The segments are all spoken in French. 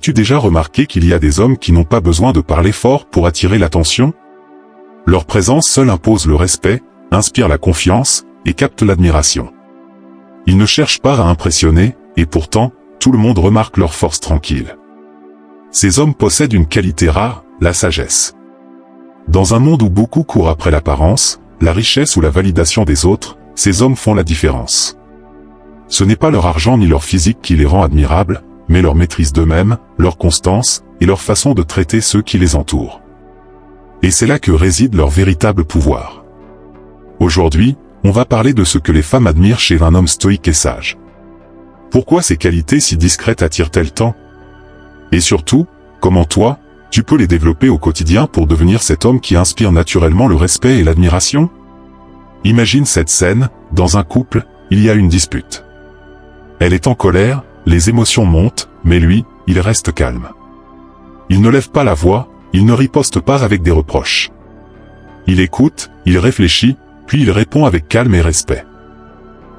As-tu déjà remarqué qu'il y a des hommes qui n'ont pas besoin de parler fort pour attirer l'attention? Leur présence seule impose le respect, inspire la confiance et capte l'admiration. Ils ne cherchent pas à impressionner, et pourtant, tout le monde remarque leur force tranquille. Ces hommes possèdent une qualité rare, la sagesse. Dans un monde où beaucoup courent après l'apparence, la richesse ou la validation des autres, ces hommes font la différence. Ce n'est pas leur argent ni leur physique qui les rend admirables, mais leur maîtrise d'eux-mêmes, leur constance, et leur façon de traiter ceux qui les entourent. Et c'est là que réside leur véritable pouvoir. Aujourd'hui, on va parler de ce que les femmes admirent chez un homme stoïque et sage. Pourquoi ces qualités si discrètes attirent-elles tant? Et surtout, comment toi, tu peux les développer au quotidien pour devenir cet homme qui inspire naturellement le respect et l'admiration? Imagine cette scène, dans un couple, il y a une dispute. Elle est en colère, les émotions montent, mais lui, il reste calme. Il ne lève pas la voix, il ne riposte pas avec des reproches. Il écoute, il réfléchit, puis il répond avec calme et respect.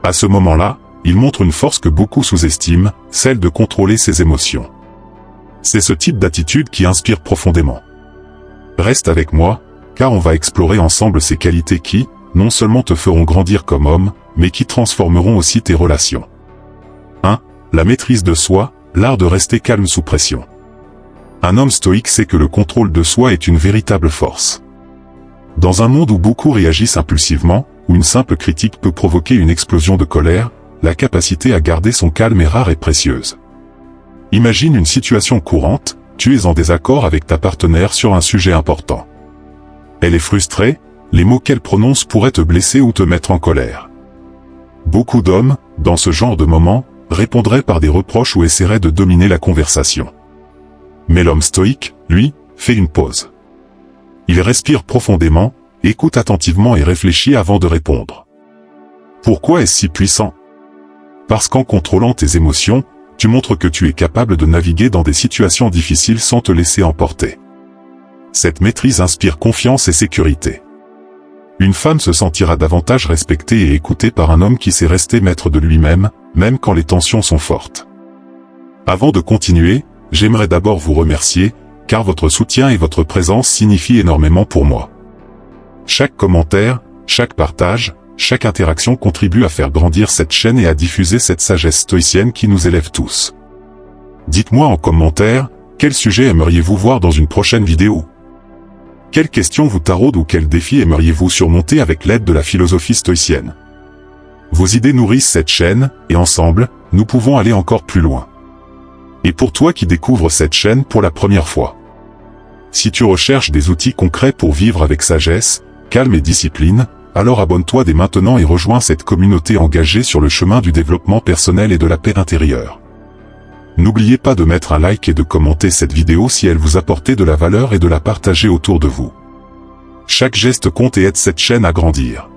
À ce moment-là, il montre une force que beaucoup sous-estiment, celle de contrôler ses émotions. C'est ce type d'attitude qui inspire profondément. Reste avec moi, car on va explorer ensemble ces qualités qui, non seulement te feront grandir comme homme, mais qui transformeront aussi tes relations. 1. La maîtrise de soi, l'art de rester calme sous pression. Un homme stoïque sait que le contrôle de soi est une véritable force. Dans un monde où beaucoup réagissent impulsivement, où une simple critique peut provoquer une explosion de colère, la capacité à garder son calme est rare et précieuse. Imagine une situation courante, tu es en désaccord avec ta partenaire sur un sujet important. Elle est frustrée, les mots qu'elle prononce pourraient te blesser ou te mettre en colère. Beaucoup d'hommes, dans ce genre de moment, répondraient par des reproches ou essaieraient de dominer la conversation. Mais l'homme stoïque, lui, fait une pause. Il respire profondément, écoute attentivement et réfléchit avant de répondre. Pourquoi est-ce si puissant? Parce qu'en contrôlant tes émotions, tu montres que tu es capable de naviguer dans des situations difficiles sans te laisser emporter. Cette maîtrise inspire confiance et sécurité. Une femme se sentira davantage respectée et écoutée par un homme qui sait rester maître de lui-même, même quand les tensions sont fortes. Avant de continuer, j'aimerais d'abord vous remercier, car votre soutien et votre présence signifient énormément pour moi. Chaque commentaire, chaque partage, chaque interaction contribue à faire grandir cette chaîne et à diffuser cette sagesse stoïcienne qui nous élève tous. Dites-moi en commentaire, quel sujet aimeriez-vous voir dans une prochaine vidéo? Quelles questions vous taraudent ou quels défis aimeriez-vous surmonter avec l'aide de la philosophie stoïcienne? Vos idées nourrissent cette chaîne, et ensemble, nous pouvons aller encore plus loin. Et pour toi qui découvres cette chaîne pour la première fois, si tu recherches des outils concrets pour vivre avec sagesse, calme et discipline, alors abonne-toi dès maintenant et rejoins cette communauté engagée sur le chemin du développement personnel et de la paix intérieure. N'oubliez pas de mettre un like et de commenter cette vidéo si elle vous apportait de la valeur et de la partager autour de vous. Chaque geste compte et aide cette chaîne à grandir.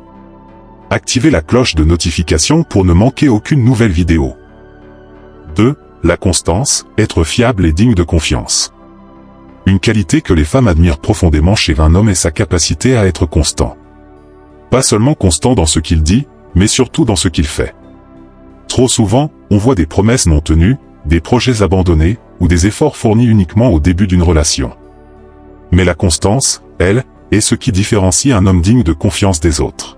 Activez la cloche de notification pour ne manquer aucune nouvelle vidéo. 2. La constance, être fiable et digne de confiance. Une qualité que les femmes admirent profondément chez un homme est sa capacité à être constant. Pas seulement constant dans ce qu'il dit, mais surtout dans ce qu'il fait. Trop souvent, on voit des promesses non tenues, des projets abandonnés, ou des efforts fournis uniquement au début d'une relation. Mais la constance, elle, est ce qui différencie un homme digne de confiance des autres.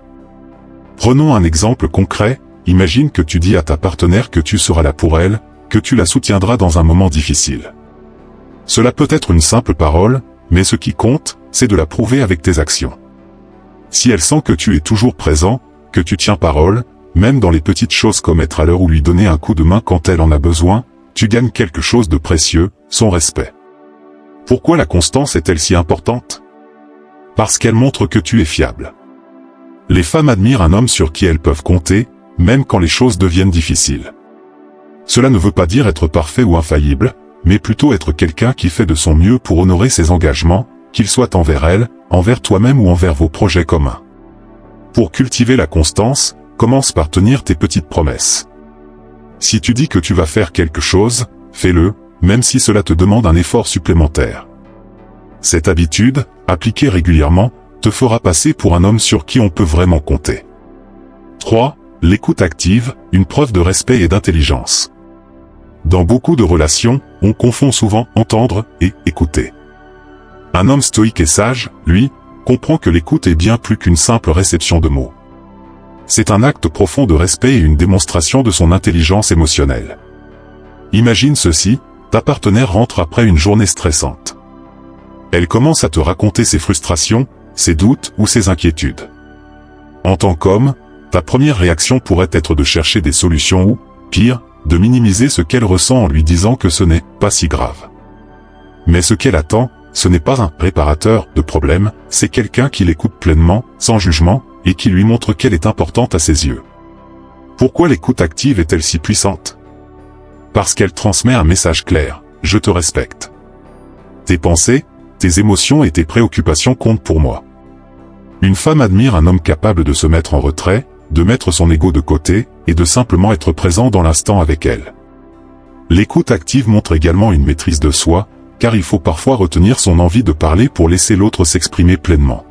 Prenons un exemple concret, imagine que tu dis à ta partenaire que tu seras là pour elle, que tu la soutiendras dans un moment difficile. Cela peut être une simple parole, mais ce qui compte, c'est de la prouver avec tes actions. Si elle sent que tu es toujours présent, que tu tiens parole, même dans les petites choses comme être à l'heure ou lui donner un coup de main quand elle en a besoin, tu gagnes quelque chose de précieux, son respect. Pourquoi la constance est-elle si importante? Parce qu'elle montre que tu es fiable. Les femmes admirent un homme sur qui elles peuvent compter, même quand les choses deviennent difficiles. Cela ne veut pas dire être parfait ou infaillible, mais plutôt être quelqu'un qui fait de son mieux pour honorer ses engagements, qu'ils soient envers elle, envers toi-même ou envers vos projets communs. Pour cultiver la constance, commence par tenir tes petites promesses. Si tu dis que tu vas faire quelque chose, fais-le, même si cela te demande un effort supplémentaire. Cette habitude, appliquée régulièrement, te fera passer pour un homme sur qui on peut vraiment compter. 3. L'écoute active, une preuve de respect et d'intelligence. Dans beaucoup de relations, on confond souvent entendre et écouter. Un homme stoïque et sage, lui, comprend que l'écoute est bien plus qu'une simple réception de mots. C'est un acte profond de respect et une démonstration de son intelligence émotionnelle. Imagine ceci, ta partenaire rentre après une journée stressante. Elle commence à te raconter ses frustrations, ses doutes ou ses inquiétudes. En tant qu'homme, ta première réaction pourrait être de chercher des solutions ou, pire, de minimiser ce qu'elle ressent en lui disant que ce n'est pas si grave. Mais ce qu'elle attend, ce n'est pas un réparateur de problèmes, c'est quelqu'un qui l'écoute pleinement, sans jugement, et qui lui montre qu'elle est importante à ses yeux. Pourquoi l'écoute active est-elle si puissante? Parce qu'elle transmet un message clair, je te respecte. Tes pensées, tes émotions et tes préoccupations comptent pour moi. Une femme admire un homme capable de se mettre en retrait, de mettre son ego de côté, et de simplement être présent dans l'instant avec elle. L'écoute active montre également une maîtrise de soi, car il faut parfois retenir son envie de parler pour laisser l'autre s'exprimer pleinement.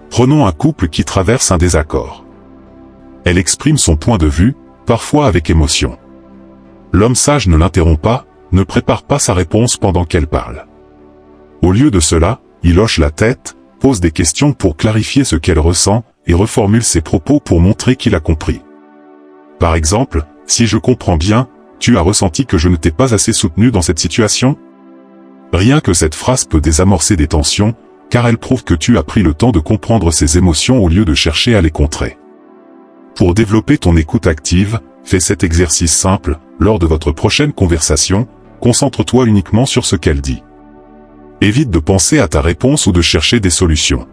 Prenons un couple qui traverse un désaccord. Elle exprime son point de vue, parfois avec émotion. L'homme sage ne l'interrompt pas, ne prépare pas sa réponse pendant qu'elle parle. Au lieu de cela, il hoche la tête, pose des questions pour clarifier ce qu'elle ressent, et reformule ses propos pour montrer qu'il a compris. Par exemple, si je comprends bien, tu as ressenti que je ne t'ai pas assez soutenu dans cette situation? Rien que cette phrase peut désamorcer des tensions, car elle prouve que tu as pris le temps de comprendre ses émotions au lieu de chercher à les contrer. Pour développer ton écoute active, fais cet exercice simple, lors de votre prochaine conversation, concentre-toi uniquement sur ce qu'elle dit. Évite de penser à ta réponse ou de chercher des solutions.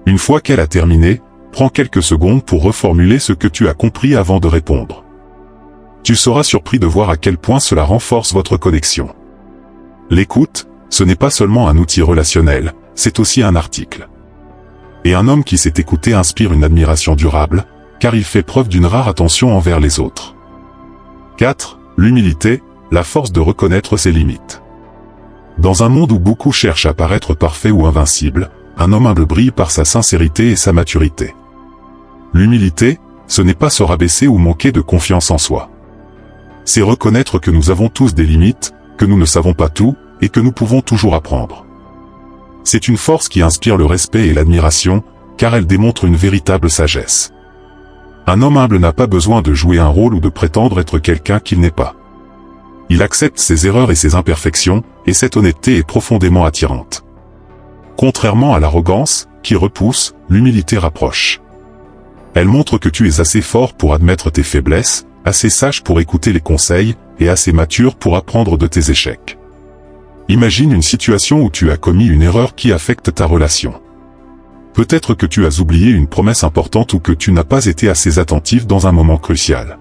Une fois qu'elle a terminé, prends quelques secondes pour reformuler ce que tu as compris avant de répondre. Tu seras surpris de voir à quel point cela renforce votre connexion. L'écoute, ce n'est pas seulement un outil relationnel, c'est aussi un article. Et un homme qui sait écouter inspire une admiration durable, car il fait preuve d'une rare attention envers les autres. 4. L'humilité, la force de reconnaître ses limites. Dans un monde où beaucoup cherchent à paraître parfait ou invincible, un homme humble brille par sa sincérité et sa maturité. L'humilité, ce n'est pas se rabaisser ou manquer de confiance en soi. C'est reconnaître que nous avons tous des limites, que nous ne savons pas tout, et que nous pouvons toujours apprendre. C'est une force qui inspire le respect et l'admiration, car elle démontre une véritable sagesse. Un homme humble n'a pas besoin de jouer un rôle ou de prétendre être quelqu'un qu'il n'est pas. Il accepte ses erreurs et ses imperfections, et cette honnêteté est profondément attirante. Contrairement à l'arrogance, qui repousse, l'humilité rapproche. Elle montre que tu es assez fort pour admettre tes faiblesses, assez sage pour écouter les conseils, et assez mature pour apprendre de tes échecs. Imagine une situation où tu as commis une erreur qui affecte ta relation. Peut-être que tu as oublié une promesse importante ou que tu n'as pas été assez attentif dans un moment crucial.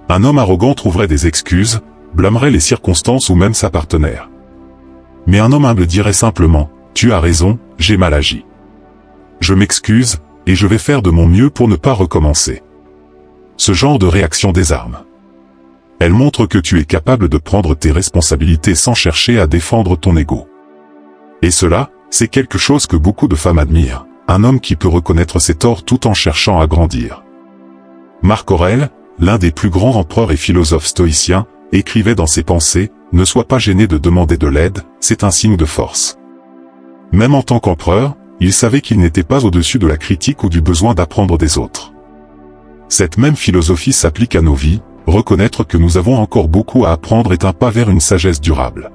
Un homme arrogant trouverait des excuses, blâmerait les circonstances ou même sa partenaire. Mais un homme humble dirait simplement, « Tu as raison, j'ai mal agi. Je m'excuse, et je vais faire de mon mieux pour ne pas recommencer. » Ce genre de réaction désarme. Elle montre que tu es capable de prendre tes responsabilités sans chercher à défendre ton ego. Et cela, c'est quelque chose que beaucoup de femmes admirent, un homme qui peut reconnaître ses torts tout en cherchant à grandir. Marc Aurèle, l'un des plus grands empereurs et philosophes stoïciens, écrivait dans ses pensées, « Ne sois pas gêné de demander de l'aide, c'est un signe de force. » Même en tant qu'empereur, il savait qu'il n'était pas au-dessus de la critique ou du besoin d'apprendre des autres. Cette même philosophie s'applique à nos vies, reconnaître que nous avons encore beaucoup à apprendre est un pas vers une sagesse durable.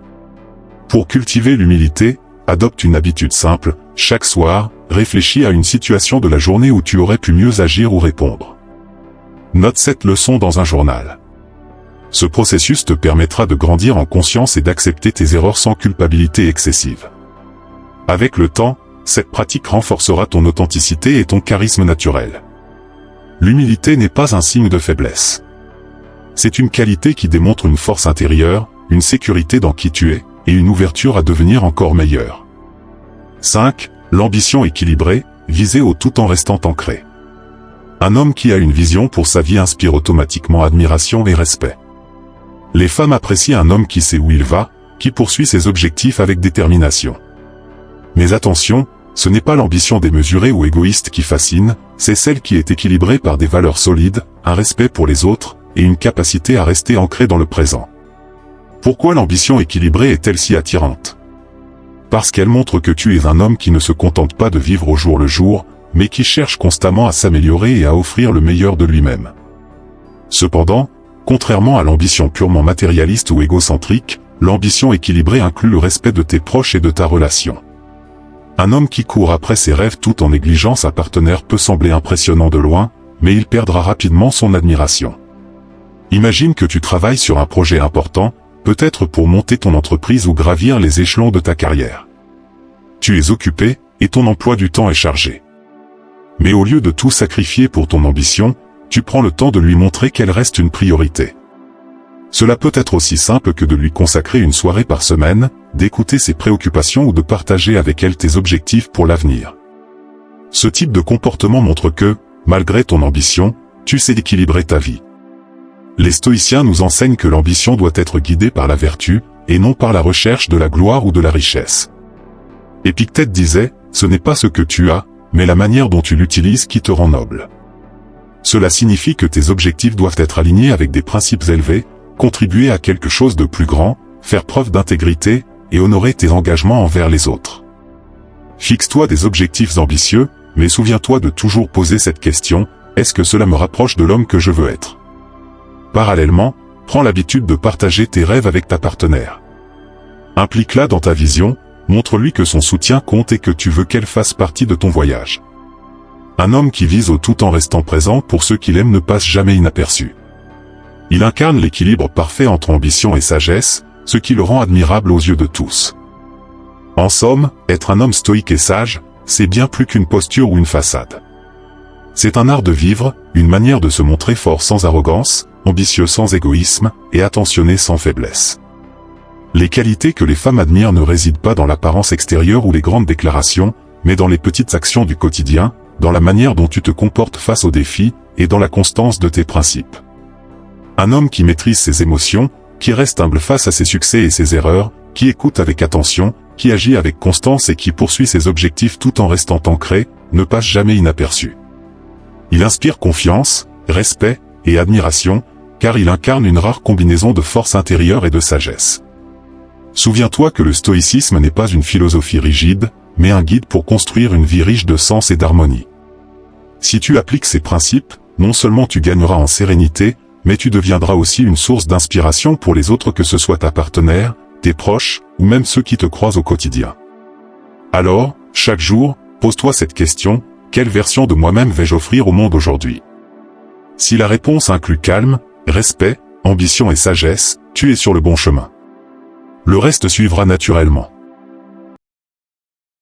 Pour cultiver l'humilité, adopte une habitude simple, chaque soir, réfléchis à une situation de la journée où tu aurais pu mieux agir ou répondre. Note cette leçon dans un journal. Ce processus te permettra de grandir en conscience et d'accepter tes erreurs sans culpabilité excessive. Avec le temps, cette pratique renforcera ton authenticité et ton charisme naturel. L'humilité n'est pas un signe de faiblesse. C'est une qualité qui démontre une force intérieure, une sécurité dans qui tu es, et une ouverture à devenir encore meilleur. 5. L'ambition équilibrée, viser au tout en restant ancré. Un homme qui a une vision pour sa vie inspire automatiquement admiration et respect. Les femmes apprécient un homme qui sait où il va, qui poursuit ses objectifs avec détermination. Mais attention, ce n'est pas l'ambition démesurée ou égoïste qui fascine, c'est celle qui est équilibrée par des valeurs solides, un respect pour les autres, et une capacité à rester ancré dans le présent. Pourquoi l'ambition équilibrée est-elle si attirante? Parce qu'elle montre que tu es un homme qui ne se contente pas de vivre au jour le jour, mais qui cherche constamment à s'améliorer et à offrir le meilleur de lui-même. Cependant, contrairement à l'ambition purement matérialiste ou égocentrique, l'ambition équilibrée inclut le respect de tes proches et de ta relation. Un homme qui court après ses rêves tout en négligeant sa partenaire peut sembler impressionnant de loin, mais il perdra rapidement son admiration. Imagine que tu travailles sur un projet important, peut-être pour monter ton entreprise ou gravir les échelons de ta carrière. Tu es occupé, et ton emploi du temps est chargé. Mais au lieu de tout sacrifier pour ton ambition, tu prends le temps de lui montrer qu'elle reste une priorité. Cela peut être aussi simple que de lui consacrer une soirée par semaine, d'écouter ses préoccupations ou de partager avec elle tes objectifs pour l'avenir. Ce type de comportement montre que, malgré ton ambition, tu sais équilibrer ta vie. Les stoïciens nous enseignent que l'ambition doit être guidée par la vertu, et non par la recherche de la gloire ou de la richesse. Épictète disait, ce n'est pas ce que tu as, mais la manière dont tu l'utilises qui te rend noble. Cela signifie que tes objectifs doivent être alignés avec des principes élevés, contribuer à quelque chose de plus grand, faire preuve d'intégrité, et honorer tes engagements envers les autres. Fixe-toi des objectifs ambitieux, mais souviens-toi de toujours poser cette question, est-ce que cela me rapproche de l'homme que je veux être? Parallèlement, prends l'habitude de partager tes rêves avec ta partenaire. Implique-la dans ta vision, montre-lui que son soutien compte et que tu veux qu'elle fasse partie de ton voyage. Un homme qui vise au tout en restant présent pour ceux qu'il aime ne passe jamais inaperçu. Il incarne l'équilibre parfait entre ambition et sagesse, ce qui le rend admirable aux yeux de tous. En somme, être un homme stoïque et sage, c'est bien plus qu'une posture ou une façade. C'est un art de vivre, une manière de se montrer fort sans arrogance, ambitieux sans égoïsme, et attentionné sans faiblesse. Les qualités que les femmes admirent ne résident pas dans l'apparence extérieure ou les grandes déclarations, mais dans les petites actions du quotidien, dans la manière dont tu te comportes face aux défis, et dans la constance de tes principes. Un homme qui maîtrise ses émotions, qui reste humble face à ses succès et ses erreurs, qui écoute avec attention, qui agit avec constance et qui poursuit ses objectifs tout en restant ancré, ne passe jamais inaperçu. Il inspire confiance, respect et admiration, car il incarne une rare combinaison de force intérieure et de sagesse. Souviens-toi que le stoïcisme n'est pas une philosophie rigide, mais un guide pour construire une vie riche de sens et d'harmonie. Si tu appliques ces principes, non seulement tu gagneras en sérénité, mais tu deviendras aussi une source d'inspiration pour les autres, que ce soit ta partenaire, tes proches, ou même ceux qui te croisent au quotidien. Alors, chaque jour, pose-toi cette question, quelle version de moi-même vais-je offrir au monde aujourd'hui? Si la réponse inclut calme, respect, ambition et sagesse, tu es sur le bon chemin. Le reste suivra naturellement.